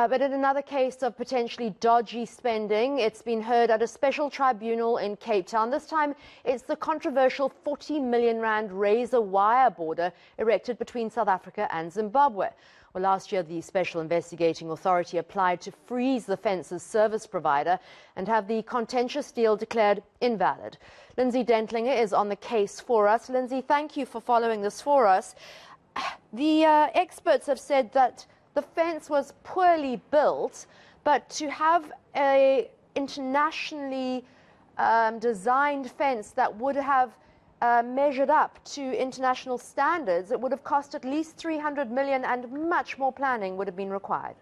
But in another case of potentially dodgy spending, it's been heard at a special tribunal in Cape Town. This time, it's the controversial 40 million rand razor wire border erected between South Africa and Zimbabwe. Well, last year, the Special Investigating Authority applied to freeze the fence's service provider and have the contentious deal declared invalid. Lindsay Dentlinger is on the case for us. Lindsay, thank you for following this for us. The experts have said that the fence was poorly built, but to have an internationally designed fence that would have measured up to international standards, it would have cost at least 300 million, and much more planning would have been required.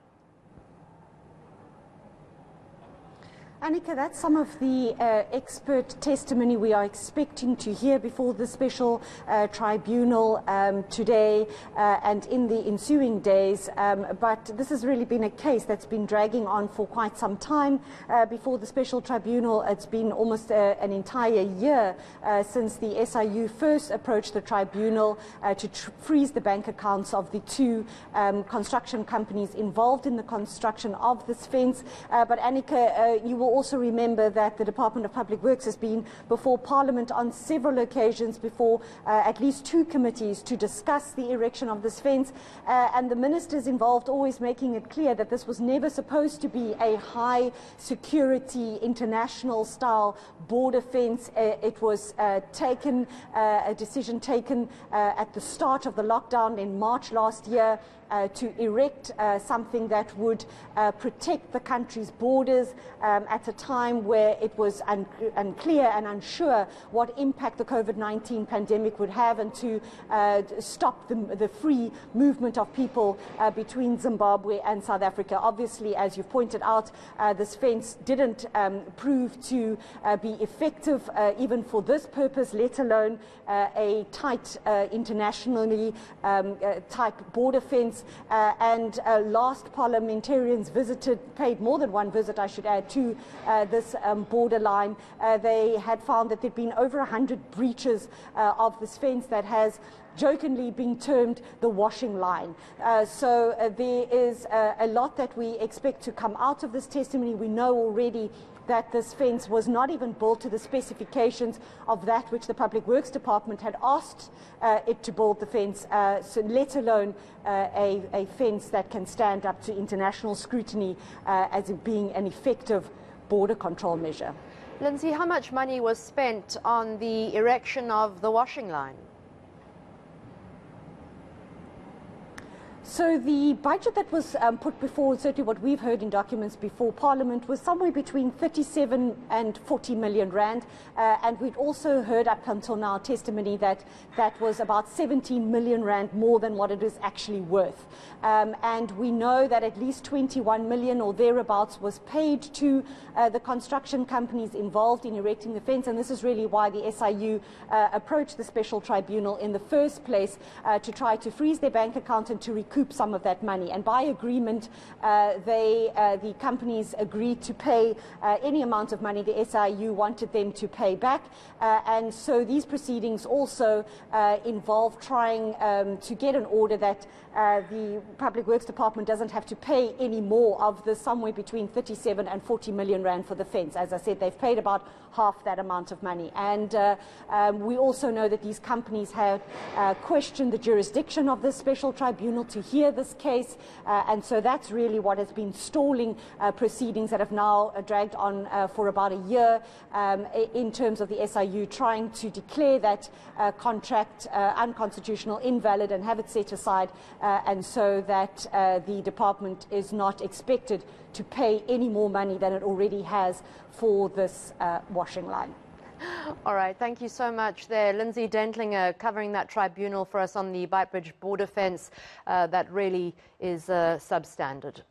Annika, that's some of the expert testimony we are expecting to hear before the special tribunal today and in the ensuing days. But this has really been a case that's been dragging on for quite some time before the special tribunal. It's been almost an entire year since the SIU first approached the tribunal to freeze the bank accounts of the two construction companies involved in the construction of this fence. But Annika, you will also remember that the Department of Public Works has been before Parliament on several occasions, before at least two committees, to discuss the erection of this fence, and the ministers involved always making it clear that this was never supposed to be a high security international style border fence. It was a decision taken at the start of the lockdown in March last year to erect something that would protect the country's borders at a time where it was unclear and unsure what impact the COVID-19 pandemic would have, and to stop the free movement of people between Zimbabwe and South Africa. Obviously, as you've pointed out, this fence didn't prove to be effective even for this purpose, let alone a tight internationally type border fence. And last parliamentarians paid more than one visit, I should add, to this borderline. They had found that there'd been over 100 breaches of this fence that has jokingly been termed the washing line. So there is a lot that we expect to come out of this testimony. We know already that this fence was not even built to the specifications of that which the Public Works Department had asked it to build the fence, so let alone a fence that can stand up to international scrutiny as being an effective border control measure. Lindsay, how much money was spent on the erection of the washing line? So the budget that was put before, certainly what we've heard in documents before Parliament, was somewhere between 37 and 40 million rand. And we'd also heard up until now testimony that that was about 17 million rand more than what it is actually worth. And we know that at least 21 million or thereabouts was paid to the construction companies involved in erecting the fence. And this is really why the SIU approached the special tribunal in the first place, to try to freeze their bank account and to recoup some of that money. And by agreement, the companies agreed to pay any amount of money the SIU wanted them to pay back. And so these proceedings also involve trying to get an order that the Public Works Department doesn't have to pay any more of the somewhere between 37 and 40 million rand for the fence. As I said, they've paid about half that amount of money. And we also know that these companies have questioned the jurisdiction of this special tribunal to hear this case, and so that's really what has been stalling proceedings that have now dragged on for about a year, in terms of the SIU trying to declare that contract unconstitutional, invalid, and have it set aside, and so that the department is not expected to pay any more money than it already has for this washing line. All right, thank you so much there. Lindsay Dentlinger covering that tribunal for us on the Beitbridge border fence that really is substandard.